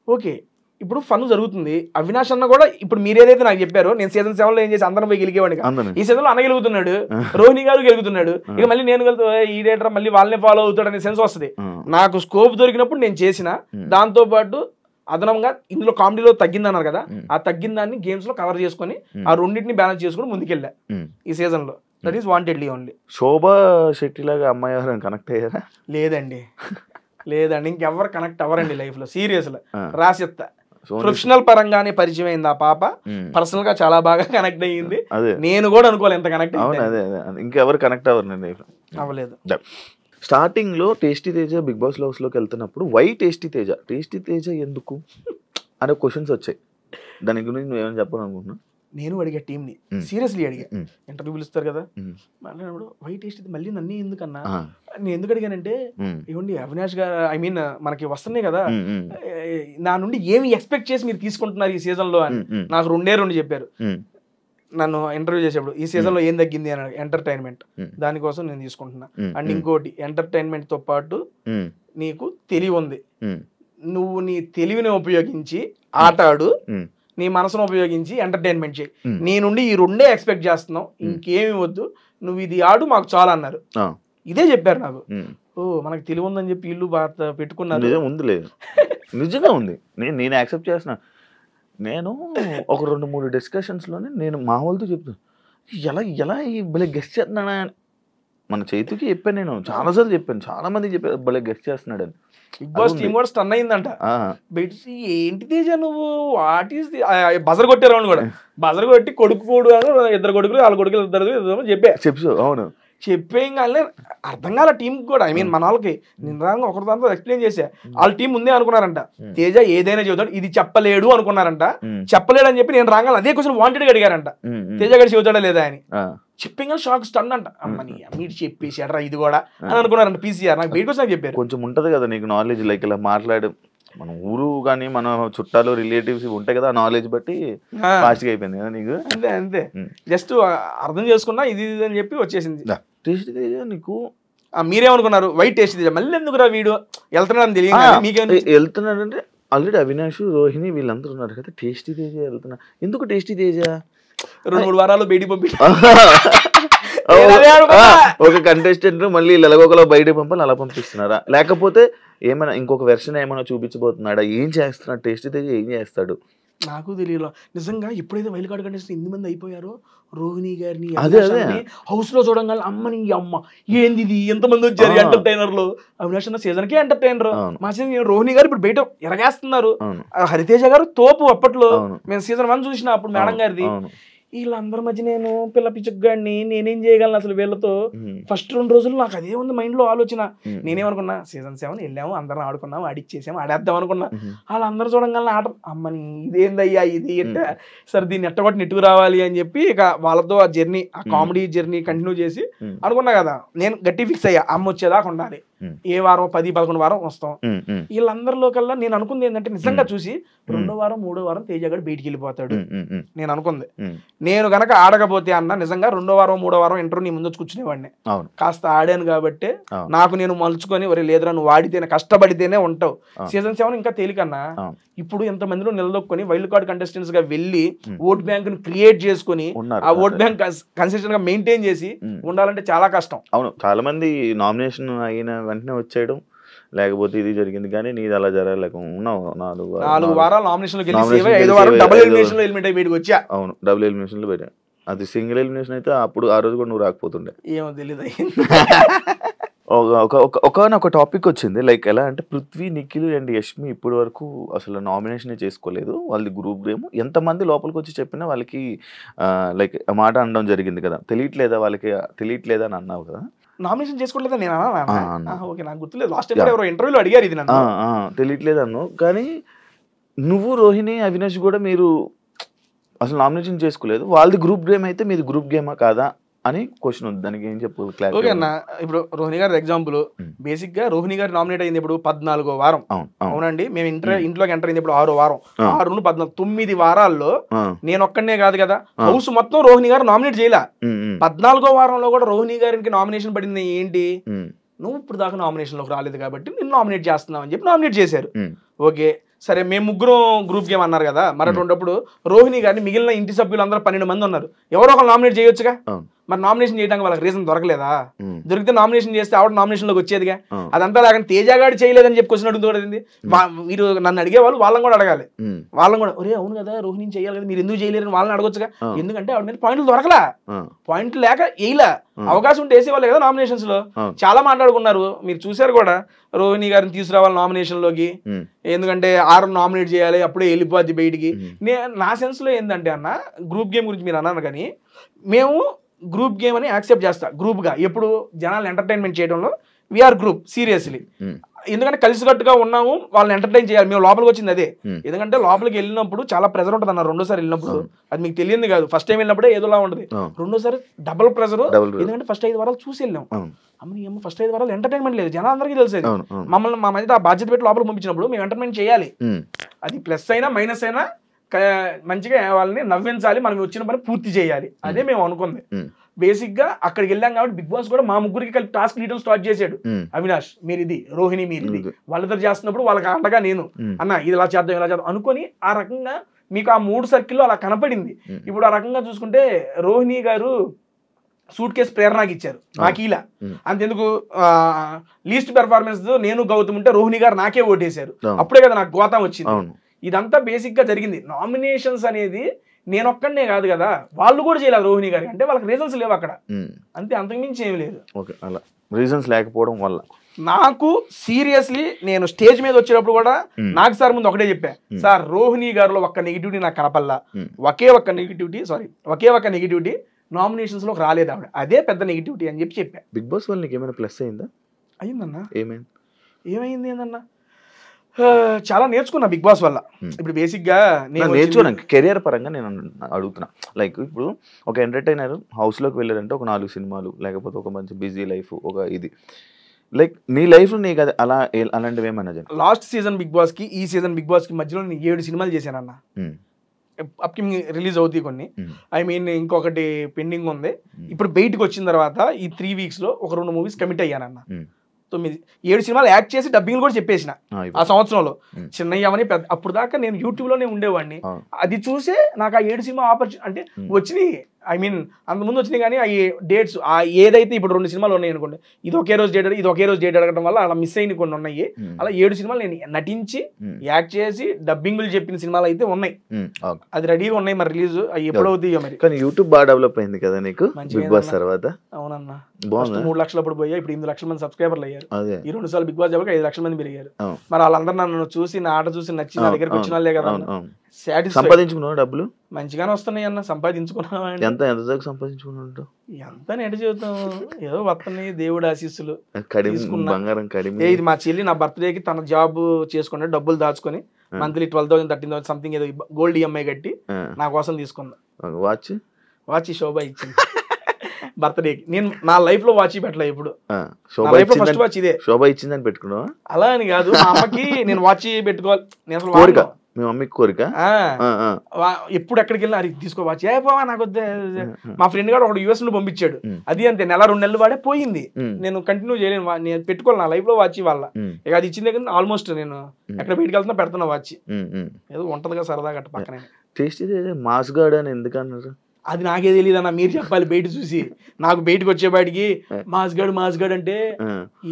ఓకే ఇప్పుడు ఫన్ జరుగుతుంది, అవినాష్ అన్న కూడా ఇప్పుడు మీరేదైతే నాకు చెప్పారో, నేను సీజన్ 7 లో ఏం చేసి అందరం పోయి గెలికేవాడిని, ఈ సీజన్ లో అన్న గెలుగుతున్నాడు, రోహిణి గారు గెలుగుతున్నాడు, ఇక మళ్ళీ నేను ఈ డేటర్ మళ్ళీ వాళ్ళని ఫాలో అవుతాడు అనే సెన్స్ వస్తుంది. నాకు స్కోప్ దొరికినప్పుడు నేను చేసిన, దాంతో పాటు అదనంగా ఇందులో కామెడీలో తగ్గిందన్నారు కదా, ఆ తగ్గిన దాన్ని గేమ్స్ లో కవర్ చేసుకుని ఆ రెండింటిని బ్యాలెన్స్ చేసుకుని ముందుకెళ్ళా ఈ సీజన్ లో. That is wantedly only. Shobha Shetty లాగా అమ్మాయి ఎవరైనా కనెక్ట్ అయ్యారా? లేదండి, ఇంకెవరు కనెక్ట్ అవ్వరండి లైఫ్ లో, సీరియస్ లో రాసిత్తా. ప్రొఫెషనల్ పరంగానే పరిచయం అయింది ఆ పాప, పర్సనల్ గా చాలా బాగా కనెక్ట్ అయ్యింది. నేను కూడా అనుకోవాలి ఎంత కనెక్ట్ ఇంకెవరు కనెక్ట్ అవ్వలేదు. స్టార్టింగ్ లో tasty Teja Bigg Boss house లోకి వెళ్తున్నప్పుడు వై టేస్టీ తేజ ఎందుకు అనే క్వశ్చన్స్ వచ్చాయి. దాని గురించి నువ్వేమైనా చెప్పాలనుకుంటున్నా? నేను అడిగా టీమ్ ని, సీరియస్లీ అడిగా, ఇంటర్వ్యూ పిలుస్తారు కదా మాట్లాడినప్పుడు వైట్ టేస్ట్ మళ్ళీ నన్ను ఎందుకన్నా, నేను ఎందుకు అడిగానంటే, ఇవ్వండి అవినాష్ గారు ఐ మీన్ మనకి వస్తున్నాయి కదా, నా నుండి ఏమి ఎక్స్పెక్ట్ చేసి మీరు తీసుకుంటున్నారు ఈ సీజన్ లో అని నాకు 2 చెప్పారు నన్ను ఇంటర్వ్యూ చేసేప్పుడు. ఈ సీజన్ లో ఏం తగ్గింది అని, ఎంటర్టైన్మెంట్, దానికోసం నేను తీసుకుంటున్నా. అండ్ ఇంకోటి, ఎంటర్టైన్మెంట్ తో పాటు నీకు తెలివి ఉంది, నువ్వు నీ తెలివిని ఉపయోగించి ఆట ఆడు, నీ మనసును ఉపయోగించి ఎంటర్టైన్మెంట్ చేయి, నీ నుండి ఈ 2 ఎక్స్పెక్ట్ చేస్తున్నావు, ఇంకేమి వద్దు, నువ్వు ఇది ఆడు మాకు చాలా అన్నారు. ఇదే చెప్పారు నాకు. మనకు తెలివి ఉందని చెప్పి ఇల్లు పెట్టుకున్నారు. నిజంగా ఉంది, నేను యాక్సెప్ట్ చేస్తున్నా. నేను ఒక 2-3 డిస్కషన్స్ లోనే నేను మా వాళ్ళతో చెప్తాను, ఎలా ఈ భలే గెస్ట్ చేస్తున్నాడా, మన చేతికి చెప్పాను, నేను చాలాసార్లు చెప్పాను, చాలా మంది చెప్పారు భలే గెస్ట్ చేస్తున్నాడు అని. బిగ్ బాస్ టీమ్ కూడా స్టన్ అయిందంట, ఏంటి తేజ నువ్వు వాట్ ఈస్ బజర్ కొట్టే రౌండ్ కూడా, బజర్ కొట్టి కొడుకు 2 కొడుకులు 4 కొడుకులు 2 చెప్పు. అవును చెప్పేం కానీ అర్థం కాల టీం కూడా, ఐ మీన్ మన వాళ్ళకి నేను ఒకరి దాంతో ఎక్స్ప్లెయిన్ చేసా, వాళ్ళ టీం ముందే అనుకున్నారంట తేజ ఏదైనా చెబుతాడు, ఇది చెప్పలేడు అనుకున్నారంట, చెప్పలేడు అని చెప్పి నేను రాగానే అదే క్వశ్చన్ వాంటెడ్ గా అడిగారంట, తేజ గారు చెబుతాడా లేదా అని. చెప్పిన షాక్ స్టన్ అంట, అమ్మని మీరు చెప్పేసి అడ్రా ఇది కూడా అని అనుకున్నారంట పీసీఆర్. నాకు బయటకు వచ్చి చెప్పారు, కొంచెం ఉంటది కదా నీకు నాలెడ్జ్, లైక్ ఇలా మాట్లాడు, మన ఊరు కానీ మన చుట్టాలు రిలేటివ్స్ ఉంటాయి కదా, ఆ నాలెడ్జ్ బట్టి ఫాస్ట్ గా అయిపోయింది కదా నీకు. అంతే జస్ట్ అర్థం చేసుకున్నా ఇది అని చెప్పి వచ్చేసింది. టేస్టీ తేజ నీకు మీరేమనుకున్నారు వైట్ టేస్టీ తేజ మళ్ళీ ఎందుకు రా వీడు వెళ్తున్నాడని తెలియదు, మీకేమైనా వెళ్తున్నాడంటే ఆల్రెడీ అవినాష్ రోహిణి వీళ్ళందరూ ఉన్నారు కదా, టేస్టీ తేజ వెళ్తున్నా, ఎందుకు టేస్టీ తేజ 2-3 వారాలు బయటికి పంపి ఒక కంటెస్టెంట్ మళ్ళీ ఎలాగోకలా బయటకు పంపాలి, అలా పంపిస్తున్నారా, లేకపోతే ఏమైనా ఇంకొక వెర్షన్ ఏమైనా చూపించబోతున్నాడా, ఏం చేస్తున్నాడు టేస్టీ తేజ, ఏం చేస్తాడు నాకు తెలియదు నిజంగా. ఎప్పుడైతే వైల్డ్ కార్డ్ కంటెస్టెంట్ 8 మంది అయిపోయారో, రోహిణి గారిని హౌస్ లో చూడంగానే అమ్మని అమ్మ ఏంది ఇది ఎంతమంది వచ్చారు ఎంటర్టైనర్లు, అవినాష్ అన్న సీజన్ కి ఎంటర్టైనర్, మా సీజన్ రోహిణి గారు ఇప్పుడు బయట ఎరగేస్తున్నారు, హరితేజ గారు తోపు అప్పట్లో మేము సీజన్ 1 చూసిన అప్పుడు మేడం గారిది, వీళ్ళందరి మధ్య నేను పిల్ల పిచ్చుగాడిని, నేనేం చేయగలను అసలు వీళ్ళతో? ఫస్ట్ 2 రోజులు నాకు అదే ఉంది మైండ్ లో ఆలోచన. నేనేమనుకున్నా, సీజన్ 7 వెళ్ళాము, అందరం ఆడుకున్నాము, ఆడిచ్చేసాము, ఆడేద్దాం అనుకున్నా. వాళ్ళందరూ చూడంగానే ఆట అమ్మని ఇదేందయ్యా ఇది ఎట్ట, సరే దీన్ని ఎట్టగొట్టి నెట్టుకు రావాలి అని చెప్పి ఇక వాళ్ళతో ఆ జర్నీ, ఆ కామెడీ జర్నీ కంటిన్యూ చేసి అనుకున్నా కదా. నేను గట్టి ఫిక్స్ అయ్యా, అమ్మ వచ్చేదాకా ఉండాలి, ఏ వారం 10-11 వారం వస్తాం. వీళ్ళందరిలో కల్లా నేను అనుకుంది ఏంటంటే, నిజంగా చూసి 2వ వారం 3వ వారం తేజగాడు బయటికి వెళ్ళిపోతాడు నేను అనుకుంది. నేను గనక ఆడకపోతే అన్న నిజంగా 2వ వారం 3వ వారం ఇంటర్వ్యూ నీ ముందు కూర్చునేవాడిని. కాస్త ఆడాను కాబట్టి నాకు నేను మలుచుకొని, ఒరే లేదురా నువ్వు ఆడితేనే కష్టపడితేనే ఉంటావు. సీజన్ 7 ఇంకా తేలికన్నా. ఇప్పుడు ఇంతమందిలో నిలదొక్కుని వైల్డ్ కార్డ్ కంటెస్టెంట్స్ గా వెళ్ళి ఓట్ బ్యాంక్ ను క్రియేట్ చేసుకుని ఆ ఓట్ బ్యాంక్ కన్సిస్టెంట్ గా మెయింటైన్ చేసి ఉండాలంటే చాలా కష్టం. అవును, చాలా మంది నామినేషన్ అయిన వెంటనే వచ్చేయడం, లేకపోతే ఇది జరిగింది, కానీ నీది అలా జరగలేక ఉన్నావు 4 వారాలు నామినేషన్ లో గెలిచి 5వ వారం డబుల్ ఎలిమినేషన్ లో ఎలిమినేట్ అయ్యి బయటకు వచ్చా. అవును, డబుల్ ఎలిమినేషన్ లో పెట్టా. అది సింగిల్ ఎలిమినేషన్ అయితే అప్పుడు ఆ రోజు కూడా నువ్వు రాకపోతుండే. ఏమో తెలియదు. ఒక టాపిక్ వచ్చింది, లైక్ ఎలా అంటే పృథ్వీ, నిఖిల్ అండ్ యష్మి ఇప్పటి వరకు అసలు నామినేషన్ చేసుకోలేదు. వాళ్ళది గ్రూప్ గేమ్. ఎంతమంది లోపలికి వచ్చి చెప్పినా వాళ్ళకి లైక్ మాట అనడం జరిగింది కదా. తెలియట్లేదా వాళ్ళకి, తెలియట్లేదా అని అన్నావు కదా. నామినేషన్ చేసుకోవట్లేదా నేను అన్నా? ఓకే, నాకు గుర్తులేదు. లాస్ట్ టైం ఎవరో ఇంటర్వ్యూలో అడిగారు ఇది నన్ను. తెలియట్లేదు అన్నావు. కానీ నువ్వు, రోహిణి, అవినాష్ కూడా మీరు అసలు నామినేషన్ చేసుకోలేదు. వాళ్ళది గ్రూప్ గేమ్ అయితే మీది గ్రూప్ గేమా కాదా అని క్వశ్చన్ ఉంది. దానికి ఏం చెప్పు? ఓకే అన్న, ఇప్పుడు రోహిణి గారి ఎగ్జాంపుల్, బేసిక్ గా రోహిణి గారు నామినేట్ అయింది ఇప్పుడు 14వ వారం. అవునండి, మేము ఇంట్లోకి ఎంటర్ అయింది ఇప్పుడు 6వ వారం. 6 నుండి 14, 9 వారాల్లో నేను ఒక్కడనే కాదు కదా, హౌస్ మొత్తం రోహిణి గారు నామినేట్ చేయలే. 14వ వారంలో కూడా రోహిణి గారికి నామినేషన్ పడింది. ఏంటి, నువ్వు ఇప్పుడు దాకా నామినేషన్ లోకి రాలేదు కాబట్టి నిన్ను నామినేట్ చేస్తున్నావు అని చెప్పి నామినేట్ చేశారు. ఓకే సరే, మేము ముగ్గురం గ్రూప్ గేమ్ అన్నారు కదా. మరి అటువంటిప్పుడు రోహిణి గారిని మిగిలిన ఇంటి సభ్యులు అందరూ 12 మంది ఉన్నారు, ఎవరో ఒకరు నామినేట్ చేయొచ్చుగా. మరి నామినేషన్ చేయడానికి వాళ్ళకి రీజన్ దొరకలేదా? దొరికితే నామినేషన్ చేస్తే ఆవిడ నామినేషన్ లోకి వచ్చేదిగా. అదంతా లేక తేజగాడు చేయలేదని చెప్పి క్వశ్చన్ అడుగుతుంది. మీరు నన్ను అడిగే వాళ్ళు వాళ్ళని కూడా అడగాలి. వాళ్ళని కూడా, ఒరే అవును కదా రోహిణి చేయాలి కదా, మీరు ఎందుకు చేయలేరని వాళ్ళని అడగొచ్చుగా. ఎందుకంటే ఆవిడ మీద పాయింట్లు దొరకలా, పాయింట్లు లేక వేయలా. అవకాశం ఉంటే వేసేవాళ్ళు కదా నామినేషన్స్ లో. చాలా మాట్లాడుకున్నారు, మీరు చూసారు కూడా. రోహిణి గారిని తీసుకురావాలి నామినేషన్ లోకి, ఎందుకంటే 6 నామినేట్ చేయాలి, అప్పుడే వెళ్ళిపోద్ది బయటికి. నా సెన్స్ లో ఏంటంటే అన్న, గ్రూప్ గేమ్ గురించి మీరు అన్నారు కానీ, మేము గ్రూప్ గేమ్ అని యాక్సెప్ట్ చేస్తా. గ్రూప్ గా ఎప్పుడు జనాలు ఎంటర్టైన్మెంట్ చేయడంలో వీఆర్ గ్రూప్ సీరియస్లీ. ఎందుకంటే కలిసికట్టుగా ఉన్నాము, వాళ్ళని ఎంటర్టైన్ చేయాలి. మేము లోపలికి వచ్చింది అదే. ఎందుకంటే లోపలికి వెళ్ళినప్పుడు చాలా ప్రెజర్ ఉంటుంది అన్న. 2వ సారి వెళ్ళినప్పుడు అది మీకు తెలియదు కాదు. ఫస్ట్ టైం వెళ్ళినప్పుడే ఏదోలా ఉంటుంది, 2వ సారి డబుల్ ప్రెజర్. ఎందుకంటే ఫస్ట్ 5 వారాలు చూసి వెళ్ళాం. అమ్మని ఏమో ఫస్ట్ 5 వారాలు ఎంటర్టైన్మెంట్ లేదు, జనాలందరికీ తెలిసేది. మమ్మల్ని మా మధ్య ఆ బాధ్యత పెట్టి లోపలికి పంపించినప్పుడు మేము ఎంటర్టైన్మెంట్ చేయాలి. అది ప్లస్ అయినా మైనస్ అయినా మంచిగా వాళ్ళని నవ్వించాలి, మనం వచ్చిన పని పూర్తి చేయాలి. అదే మేము అనుకుంది. బేసిక్ గా అక్కడికి వెళ్ళాం కాబట్టి బిగ్ బాస్ కూడా మా ముగ్గురికి కలిపి టాస్క్ డీటెయిల్ స్టార్ట్ చేశాడు. అవినాష్ మీరు ఇది, రోహిణి మీరు ఇది, వాళ్ళిద్దరు చేస్తున్నప్పుడు వాళ్ళకి అండగా నేను, అన్న ఇది ఇలా చేద్దాం ఇలా చేద్దాం అనుకొని ఆ రకంగా మీకు ఆ 3 సర్కిల్లో అలా కనపడింది. ఇప్పుడు ఆ రకంగా చూసుకుంటే రోహిణి గారు సూట్ కేసు ప్రేరణకి ఇచ్చారు, నాకు ఇలా. అంతెందుకు లీస్ట్ పెర్ఫార్మెన్స్ నేను గౌతమ్ ఉంటే రోహిణి గారు నాకే ఓటేశారు. అప్పుడే కదా నాకు గోతం వచ్చింది. ఇదంతా బేసిక్ గా జరిగింది. నామినేషన్స్ అనేది నేను ఒక్కడనే కాదు కదా, వాళ్ళు కూడా చేయలేదు రోహిణి గారికి. అంటే వాళ్ళకి రీజన్స్ లేవు అక్కడ, అంతే, అంతకుమించి ఏమి లేదు. అలా రీజన్స్ లేకపోవడం వల్ల నాకు సీరియస్లీ నేను స్టేజ్ మీద వచ్చేటప్పుడు కూడా నాకు సార్ ముందు ఒకటే చెప్పా, సార్ రోహిణి గారిలో ఒక్క నెగిటివిటీ నాకు కనపల్లా, ఒకే ఒక్క నెగిటివిటీ నామినేషన్స్ లోకి రాలేదు ఆవిడ, అదే పెద్ద నెగిటివిటీ అని చెప్పా. బిగ్ బాస్ వల్ల నీకు ఏమైనా ప్లస్ అయిందా? అయిందన్నా. ఏమైంది ఏందన్నా, చాలా నేర్చుకున్నా బిగ్ బాస్ వల్ల. ఇప్పుడు బేసిక్ గా నేను నేర్చుకున్నాను కెరియర్ పరంగా నేను అడుగుతున్నా. లైక్ ఇప్పుడు ఒక ఎంటర్టైనర్ హౌస్ లోకి వెళ్ళారంటే ఒక 4 సినిమాలు, లేకపోతే ఒక మంచి బిజీ లైఫ్, ఒక ఇది. లైక్ నీ లైఫ్ లో నీకు అలా అలాంటివి ఏమన్నా? లాస్ట్ సీజన్ బిగ్ బాస్ కి ఈ సీజన్ బిగ్ బాస్ కి మధ్యలో నేను 7 సినిమాలు చేశానన్న. అప్కమింగ్ రిలీజ్ అవుతాయి కొన్ని, ఐ మీన్ ఇంకొకటి పెండింగ్ ఉంది. ఇప్పుడు బయటకు వచ్చిన తర్వాత ఈ 3 వీక్స్ లో ఒక 2 మూవీస్ కమిట్ అయ్యానన్న. 7 సినిమాలు యాక్ట్ చేసి డబ్బింగ్ కూడా చెప్పేసిన ఆ సంవత్సరంలో. చిన్నయ్యమని పెద్ద, అప్పుడు దాకా నేను యూట్యూబ్ లోనే ఉండేవాడిని. అది చూసే నాకు ఆ 7 సినిమా ఆపర్చునిటీ అంటే వచ్చినాయి. ఐ మీన్ అంత ముందు వచ్చినాయి, కానీ ఆ డేట్స్ ఏదైతే ఇప్పుడు 2 సినిమాలు ఉన్నాయి అనుకోండి, ఇది ఒకే రోజు డేట్ అడగడం వల్ల అలా మిస్ అయిన కొన్ని ఉన్నాయి. అలా 7 సినిమాలు నేను నటించి యాక్ట్ చేసి డబ్బింగ్లు చెప్పిన సినిమాలు అయితే ఉన్నాయి, అది రెడీగా ఉన్నాయి. మరి రిలీజ్ ఎప్పుడవుతాయో మరి. కానీ యూట్యూబ్ బాగా డెవలప్ అయింది కదా నీకు బిగ్ బాస్ తర్వాత? అవునన్నా, 3 లక్షలు అప్పుడు పోయా, ఇప్పుడు 8 లక్షల మంది సబ్స్క్రైబర్లు అయ్యారు. ఈ 2 సార్లు బిగ్ బాస్ చెప్పక 5 లక్షల మంది పెరిగారు. మరి వాళ్ళందరూ నన్ను చూసి, నా ఆట చూసి నచ్చి నా దగ్గరికి వచ్చిన వాళ్ళే కదా. సంపాదించుకున్నావు డబ్బులు మంచిగానే వస్తున్నాయి అన్న, సంపాదించుకున్నావా అంటే ఎంత ఎంత దాకా సంపాదించుకున్నావు? ఎంత నెట చెబుతాం, ఏదో వస్తున్నాయి దేవుడు ఆశీస్సులు. తీసుకున్నా. బంగారం కడిమి. ఇది మా చెల్లి నా బర్త్డేకి తన జాబ్ చేసుకుని డబ్బులు దాచుకొని మంత్లీ 12,000 13,000 సంథింగ్ ఏదో గోల్డ్ ఈఎంఐ కట్టి నా కోసం తీసుకున్నా. వాచ్ శోభ ఇచ్చింది బర్త్డేకి. నేను నా లైఫ్ లో వాచ్ పెట్టలే ఇప్పుడు. ఫస్ట్ వాచ్ ఇదే. శోభ ఇచ్చిందని పెట్టుకున్నావా? అలా అని కాదు, మా అమ్మకి నేను వాచ్ పెట్టుకోవాలి, నేను అసలు కోరిక, మీ మమ్మీకి కోరిక. ఎప్పుడు ఎక్కడికి వెళ్ళినా అది తీసుకో వాచ్, ఏ పోవా నాకు వద్దే. మా ఫ్రెండ్ గారు ఒకడు US నుండి పంపించాడు, అది అంతే నెల 2 నెలలు వాడే పోయింది. నేను కంటిన్యూ చేయలేను, నేను పెట్టుకోవాలి నా లైఫ్ లో వాచ్ వాళ్ళ. ఇక అది ఇచ్చిన దగ్గర ఆల్మోస్ట్ నేను ఎక్కడ బయటకు వెళ్తున్నా పెడుతున్నా వాచ్. ఏదో ఉంటదిగా సరదాగా అట్ట పక్కనే. టేస్ట్ మాస్ గార్డ్ అని ఎందుకన్నారు? అది నాకే తెలియదు అన్న, మీరు చెప్పాలి బయట చూసి. నాకు బయటకు వచ్చే బయటికి మాస్ గడ్ అంటే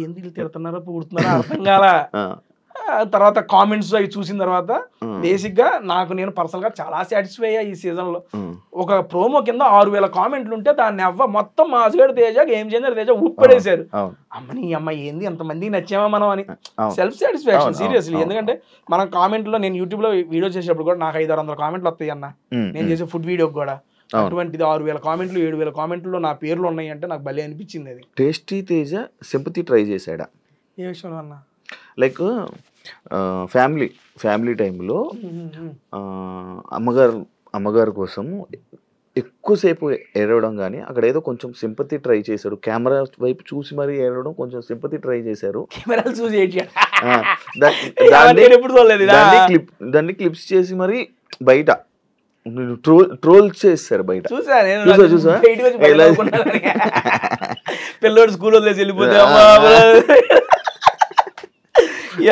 ఎందుకు తిడుతున్నారో పుడుతున్నారో అర్థం కాలా. తర్వాత కామెంట్స్ అవి చూసిన తర్వాత బేసిక్ గా నేను పర్సనల్ గా చాలా సాటిస్ఫై అయ్యా ఈ సీజన్ లో. ఒక ప్రోమో కింద 6,000 కామెంట్లు ఉంటే దాన్ని మొత్తం మాస్గడ్ తేజ గేమ్ చేంజర్ తేజ ఊపిపడేశారు. అమ్మని అమ్మ ఏంది ఎంతమందికి నచ్చామా మనం అని సెల్ఫ్ సాటిస్ఫాక్షన్ సీరియస్లీ. ఎందుకంటే మనం కామెంట్ లో, నేను యూట్యూబ్ లో వీడియో చేసేటప్పుడు కూడా నాకు 500-600 కామెంట్లు వస్తాయి అన్న, నేను చేసే ఫుడ్ వీడియోకి కూడా. అటువంటిది 6,000 కామెంట్లు 7,000 కామెంట్లు నా పేర్లు ఉన్నాయి అంటే నాకు భలే అనిపించింది. అది టేస్టీ తేజ సింపతి ట్రై చేశాడా? ఏ విషయంలో అన్న? లైక్ ఫ్యామిలీ టైంలో అమ్మగారు కోసం ఎక్కువసేపు ఏడవడం కానీ అక్కడ ఏదో కొంచెం సింపతి ట్రై చేశాడు. కెమెరా వైపు చూసి మరి ఏడవడం, కొంచెం సింపతి ట్రై చేశారు. కెమెరాలు చూసి దాన్ని క్లిప్స్ చేసి మరి బయట ట్రోల్ చేస్తారు బయట. చూసా పిల్లోడు స్కూల్ వదిలేసి వెళ్ళిపోతే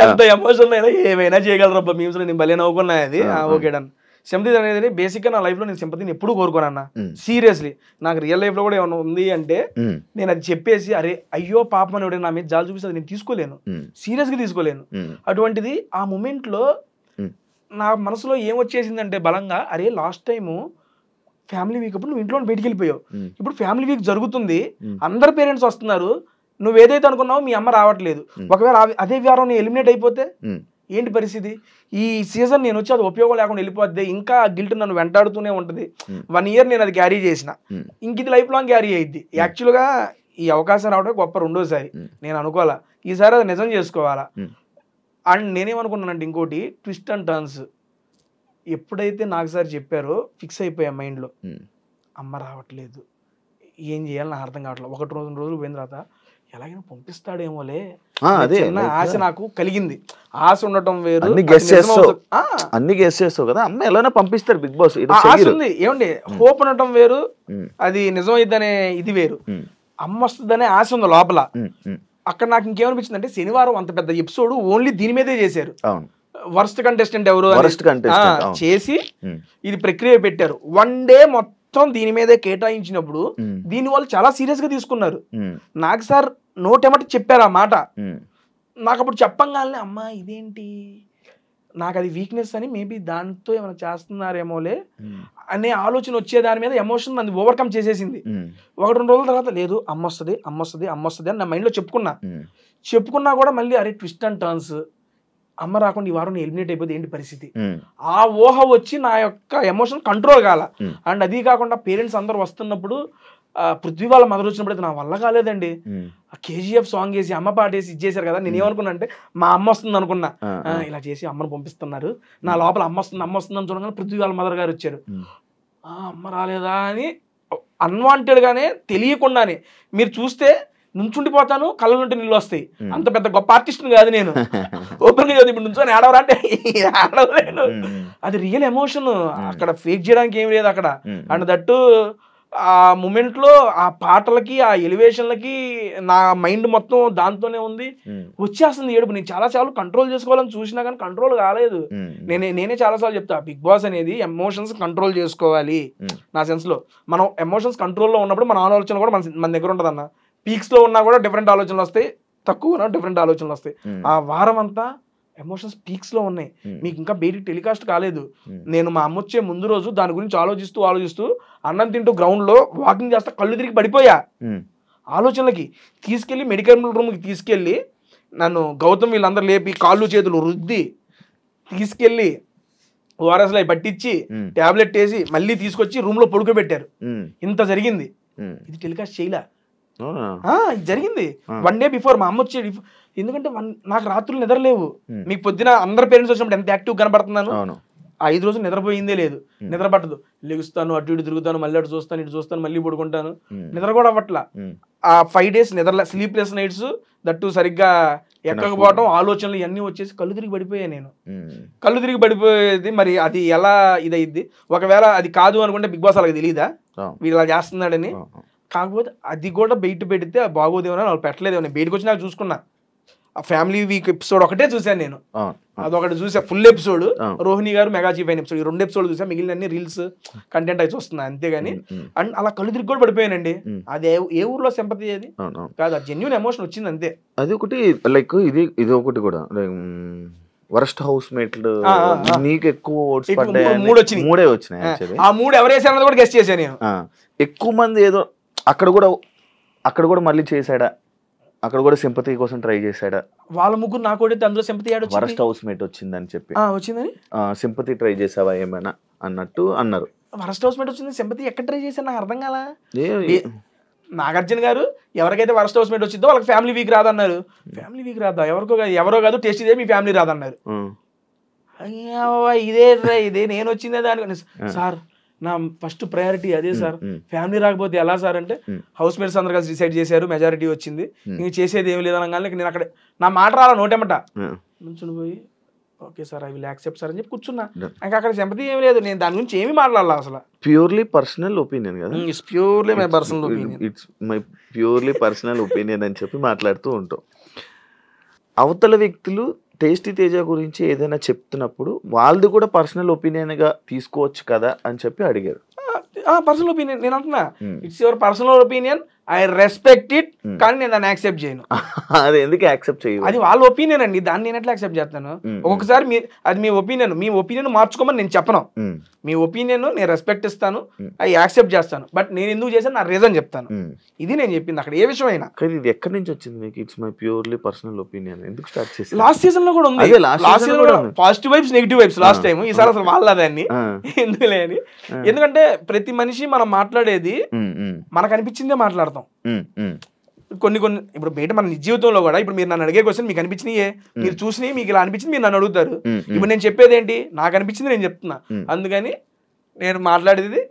ఎంత ఎమోషన్ అయినా ఏమైనా చేయగలరబ్బా మీమ్స్ లో. నేను భలే నవ్వుకున్నా అది. Okay done. సింపతి అనేది బేసిక్ గా నా లైఫ్ లో నేను సింపతిని ఎప్పుడు కోరుకోనన్నా సీరియస్లీ. నాకు రియల్ లైఫ్ లో కూడా ఏమైనా ఉంది అంటే నేను అది చెప్పేసి అరే అయ్యో పాపం అని నా మీద జాలి చూపిస్తే నేను తీసుకోలేను, సీరియస్ గా తీసుకోలేను. అటువంటిది ఆ మూమెంట్ లో నా మనసులో ఏం వచ్చేసిందంటే బలంగా, అరే లాస్ట్ టైము ఫ్యామిలీ వీక్ అప్పుడు నువ్వు ఇంట్లో బయటికి వెళ్ళిపోయావు, ఇప్పుడు ఫ్యామిలీ వీక్ జరుగుతుంది, అందరు పేరెంట్స్ వస్తున్నారు, నువ్వు ఏదైతే అనుకున్నావో మీ అమ్మ రావట్లేదు, ఒకవేళ అదే వారం నేను ఎలిమినేట్ అయిపోతే ఏంటి పరిస్థితి? ఈ సీజన్ నేను వచ్చి అది ఉపయోగం లేకుండా వెళ్ళిపోద్ది, ఇంకా గిల్ట్ నన్ను వెంటాడుతూనే ఉంటుంది. 1 year నేను అది క్యారీ చేసిన, ఇంక ఇది లైఫ్ లాంగ్ క్యారీ అయ్యిద్ది. యాక్చువల్గా ఈ అవకాశం రావడం గొప్ప రెండోసారి, నేను అనుకోవాలా ఈసారి అది నిజం చేసుకోవాలా. అండ్ నేనేమనుకున్నానంటే ఇంకోటి ట్విస్ట్ అండ్ టర్న్స్ ఎప్పుడైతే నాకు సార్ చెప్పారో ఫిక్స్ అయిపోయా మైండ్లో, అమ్మ రావట్లేదు ఏం చేయాలి నాకు అర్థం కావట్లేదు. 1-2 రోజులు పోయిన తర్వాత ఎలాగైనా పంపిస్తాడేమోలే చిన్న ఆశ నాకు కలిగింది. ఆశ ఉండటం వేరు, అన్ని గెస్ చేస్తావు కదా, అమ్మ ఎలాగైనా పంపిస్తారు బిగ్ బాస్, ఆశ ఉంది ఏమండి, హోప్ ఉండటం వేరు, అది నిజమైందనే ఇది వేరు. అమ్మ వస్తుందనే ఆశ ఉంది లోపల. అక్కడ నాకు ఇంకేమనిపించింది అంటే శనివారం అంత పెద్ద ఎపిసోడ్ ఓన్లీ దీని మీదే చేశారు. వర్స్ట్ కంటెస్టెంట్ ఎవరు చేసి ఇది ప్రక్రియ పెట్టారు. 1 day మొత్తం దీని మీదే కేటాయించినప్పుడు దీని వాళ్ళు చాలా సీరియస్ గా తీసుకున్నారు. నాకు సార్ నోటెమటి చెప్పారు ఆ మాట. నాకు అప్పుడు చెప్పంగానే అమ్మా ఇదేంటి, నాకు అది వీక్నెస్ అని మేబీ దాంతో ఏమైనా చేస్తున్నారేమోలే అనే ఆలోచన వచ్చే దాని మీద ఎమోషన్ నన్ను ఓవర్కమ్ చేసేసింది. 1-2 రోజుల తర్వాత లేదు అమ్మ వస్తుంది అని నా మైండ్లో చెప్పుకున్నా కూడా మళ్ళీ అరే ట్విస్ట్ అండ్ టర్న్స్, అమ్మ రాకుండా ఈ వారం ఎలిమినేట్ అయిపోతే ఏంటి పరిస్థితి, ఆ ఊహ వచ్చి నా యొక్క ఎమోషన్ కంట్రోల్ కాల. అండ్ అది కాకుండా పేరెంట్స్ అందరు వస్తున్నప్పుడు పృథ్వీ వాళ్ళ మదర్ వచ్చినప్పుడు అయితే నా వల్ల కాలేదండి. KGF సాంగ్ వేసి అమ్మ పాట వేసి ఇచ్చేసారు కదా, నేను ఏమనుకున్నా అంటే మా అమ్మ వస్తుంది అనుకున్నా. ఇలా చేసి అమ్మను పంపిస్తున్నారు, నా లోపల అమ్మ వస్తుంది అని చూడగానే పృథ్వీ వాళ్ళ మదర్ గారు వచ్చారు. అమ్మ రాలేదా అని అన్వాంటెడ్ గానే తెలియకుండానే మీరు చూస్తే నుంచుండిపోతాను, కళ్ళ నుండి నీళ్ళు వస్తాయి. అంత పెద్ద గొప్ప ఆర్టిస్ట్ కాదు నేను, ఓపెన్ గా ఇప్పుడు నుంచొని ఆడవరా అంటే ఆడవలేను. అది రియల్ ఎమోషన్, అక్కడ ఫేక్ చేయడానికి ఏం లేదు అక్కడ. అండ్ దట్టు ఆ మూమెంట్ లో ఆ పాటలకి ఆ ఎలివేషన్లకి నా మైండ్ మొత్తం దాంతోనే ఉంది. వచ్చేస్తుంది ఏడుపు. నేను చాలా కంట్రోల్ చేసుకోవాలని చూసినా కానీ కంట్రోల్ కాలేదు. నేనే చాలాసార్లు చెప్తా, బిగ్ బాస్ అనేది ఎమోషన్స్ కంట్రోల్ చేసుకోవాలి. నా సెన్స్ లో మనం ఎమోషన్స్ కంట్రోల్లో ఉన్నప్పుడు మన ఆలోచన కూడా మన దగ్గర ఉంటుంది అన్న. పీక్స్ లో ఉన్నా కూడా డిఫరెంట్ ఆలోచనలు వస్తాయి, తక్కువ డిఫరెంట్ ఆలోచనలు వస్తాయి. ఆ వారం అంతా ఎమోషన్స్ పీక్స్ లో ఉన్నాయి, మీకు ఇంకా బయటికి టెలికాస్ట్ కాలేదు. నేను మా అమ్మ వచ్చే ముందు రోజు దాని గురించి ఆలోచిస్తూ అన్నం తింటూ గ్రౌండ్ లో వాకింగ్ చేస్తా కళ్ళు తిరిగి పడిపోయా. ఆలోచనలకి తీసుకెళ్లి మెడికల్ రూమ్ కి తీసుకెళ్లి నన్ను గౌతమ్ వీళ్ళందరూ లేపి కాళ్ళు చేతులు రుద్ది తీసుకెళ్లి ఓఆర్ఎస్లో అవి పట్టించి టాబ్లెట్ వేసి మళ్ళీ తీసుకొచ్చి రూమ్ లో పడుకోబెట్టారు. ఇంత జరిగింది. ఇది టెలికాస్ట్ చేయలే. ఇది జరిగింది 1 day బిఫోర్. మా అమ్మ వచ్చేది. ఎందుకంటే నాకు రాత్రులు నిద్రలేవు. మీకు పొద్దున అందరు పేరెంట్స్ వచ్చినప్పుడు ఎంత యాక్టివ్ కనబడుతున్నాను. 5 రోజులు నిద్రపోయిందే లేదు. నిద్ర పట్టదు. లెగుస్తాను, అటు ఇటు తిరుగుతాను, మళ్ళీ అటు చూస్తాను, ఇటు చూస్తాను, మళ్ళీ పడుకుంటాను. నిద్ర కూడా అవ్వట్లా. ఆ 5 days నిద్ర స్లీప్లెస్ నైట్స్, దట్టు సరిగ్గా ఎక్కకపోవడం, ఆలోచనలు ఇవన్నీ వచ్చేసి కళ్ళు తిరిగి పడిపోయాను నేను. కళ్ళు తిరిగి పడిపోయేది. మరి అది ఎలా ఇదైద్ది? ఒకవేళ అది కాదు అనుకుంటే బిగ్ బాస్ అలాగే తెలియదా వీళ్ళు ఇలా చేస్తున్నాడని? కాకపోతే అది కూడా బయట పెడితే బాగోదేమో వాళ్ళు పెట్టలేదేమో. నేను బయటకు వచ్చి నాకు చూసుకున్నా. ఆ ఫ్యామిలీ వీక్ ఎపిసోడ్ ఒకటే చూసాను నేను. అదొకటి చూసా ఫుల్ ఎపిసోడ్. రోహిణి గారు మెగా చీఫ్ అయిన ఎపిసోడ్, ఈ 2 episodes చూసా. మిగిలిన అన్ని రీల్స్ కంటెంట్ అయి చూస్తున్నా అంతేగాని. అండ్ అలా కళ్ళు తిరిగి కూడా పడిపోయానండి. అది ఏ ఊర్లో సింపతి అది కాదు, జెన్యూన్ ఎమోషన్ వచ్చింది అంతే. అది ఒకటి లైక్ ఇది ఒకటి కూడా వరస్ట్ హౌస్ మేట్లు నీకు ఎక్కువ ఓట్స్ పడ్డాయి. 3 వచ్చినాయి. ఆ 3 ఎవరు వేసారన్నది కూడా గెస్ట్ చేశాను నేను. ఎక్కువ మంది ఏదో అక్కడ కూడా మళ్ళీ చేశాడా, అక్కడ కూడా సింపతి కోసం ట్రై చేశాడా? వాళ్ళ ముగ్గురు నాకు కూడా అందులో సింపతి వరస్ట్ హౌస్ మేట్ వచ్చిందని చెప్పి వచ్చిందని సింపతి ట్రై చేసావా ఏమైనా అన్నట్టు అన్నారు. వరస్ట్ హౌస్ మేట్ వచ్చింది, సింపతి ఎక్కడ ట్రై చేశాను నాకు అర్థం కాలా. నాగార్జున గారు ఎవరికైతే వరస్ట్ హౌస్ మేట్ వచ్చిందో వాళ్ళకి ఫ్యామిలీ వీక్ రాదన్నారు. ఫ్యామిలీ వీక్ రాదా? ఎవరో కాదు టేస్ట్ ఇదే మీ ఫ్యామిలీ రాదన్నారు. ఇదే నేను వచ్చిందే దాని. సార్ నా ఫస్ట్ ప్రయారిటీ అదే సార్. ఫ్యామిలీ రాకపోతే ఎలా సార్ అంటే, హౌస్ మేట్స్ అందరు కలిసి డిసైడ్ చేశారు, మెజారిటీ వచ్చింది, ఇంక చేసేది ఏమి లేదనగానే నేను అక్కడ నా మాట రాలా నోటేమట నుంచుని పోయి okay sir I will accept sir అని చెప్పి కూర్చున్నా. ఇంకా అక్కడ సింపతి ఏమి లేదు. నేను దాని గురించి ఏమి మాట్లాడాలి అసలు. ప్యూర్లీ పర్సనల్ ఒపీనియన్ కదా. It's purely my personal opinion. It's my purely personal opinion అని చెప్పి మాట్లాడుతూ ఉంటాం. అవతల వ్యక్తులు టేస్టీ తేజ గురించి ఏదైనా చెప్తున్నప్పుడు వాళ్ళది కూడా పర్సనల్ ఒపీనియన్ గా తీసుకోవచ్చు కదా అని చెప్పి అడిగారు. పర్సనల్ ఒపీనియన్ నేను అంటున్నా. It's your personal opinion, I respect it, కానీ నేను దాన్ని యాక్సెప్ట్ చేయను. అది ఎందుకు యాక్సెప్ట్ చేయను? అది వాళ్ళ ఒపీనియన్ అండి, దాన్ని నేను ఎట్లా యాక్సెప్ట్ చేస్తాను? ఒక్కొక్కసారి అది మీ ఒపీనియన్ మార్చుకోమని నేను చెప్పను. మీ ఒపీనియన్ నేను రెస్పెక్ట్ ఇస్తాను, అది యాక్సెప్ట్ చేస్తాను, బట్ నేను ఎందుకు చేశాను నా రీజన్ చెప్తాను. ఇది నేను చెప్పింది అక్కడ ఏ విషయం అయినా. కానీ ఇది ఎక్కడి నుంచి వచ్చింది మీకు? It's my purely personal opinion ఎందుకు స్టార్ట్ చేసి? లాస్ట్ సీజన్ లో కూడా ఉంది. లాస్ట్ సీజన్ లో positive vibes negative vibes last time. ఈసారి అసలు వాళ్ళదాన్ని ఎందుకులే అని. ఎందుకంటే ప్రతి మనిషి మనం మాట్లాడేది మనకు అనిపించిందే మాట్లాడతాం. కొన్ని ఇప్పుడు బయట మన నిజ జీవితంలో కూడా ఇప్పుడు మీరు నన్ను అడిగే క్వశ్చన్ మీకు అనిపించినయే, మీరు చూసినవి మీకు ఇలా అనిపించింది మీరు నన్ను అడుగుతారు. ఇప్పుడు నేను చెప్పేది ఏంటి? నాకు అనిపించింది నేను చెప్తున్నా. అందుకని నేను మాట్లాడేది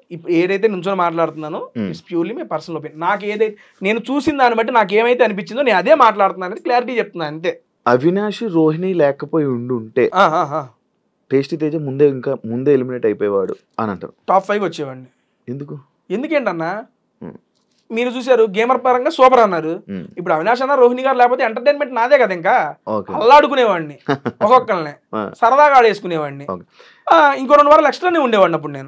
ఏదైతే నుంచో మాట్లాడుతున్నానో it's purely my personal opinion. నాకు ఏదైతే నేను చూసిన దాన్ని బట్టి నాకు ఏమైతే అనిపించిందో నేను అదే మాట్లాడుతున్నాను అనేది క్లారిటీ చెప్తున్నా అంతే. అవినాష్ రోహిణి లేకపోయి ఉంటే టేస్టీ తేజ ముందే ఎలిమినేట్ అయిపోయేవాడు అని అంటారు. టాప్ 5 వచ్చేవాడిని. ఎందుకేంటన్నా మీరు చూసారు గేమర్ పరంగా సూపర్ అన్నారు. ఇప్పుడు అవినాష్ అన్న రోహిణి గారు లేకపోతే ఎంటర్టైన్మెంట్ నాదే కదా. ఇంకా అల్లాడుకునేవాడిని, ఒక్కొక్కరిని సరదాగా ఆడేసుకునేవాడిని. ఇంకో 2 వారాలు ఎక్స్ట్రానే ఉండేవాడిని అప్పుడు నేను.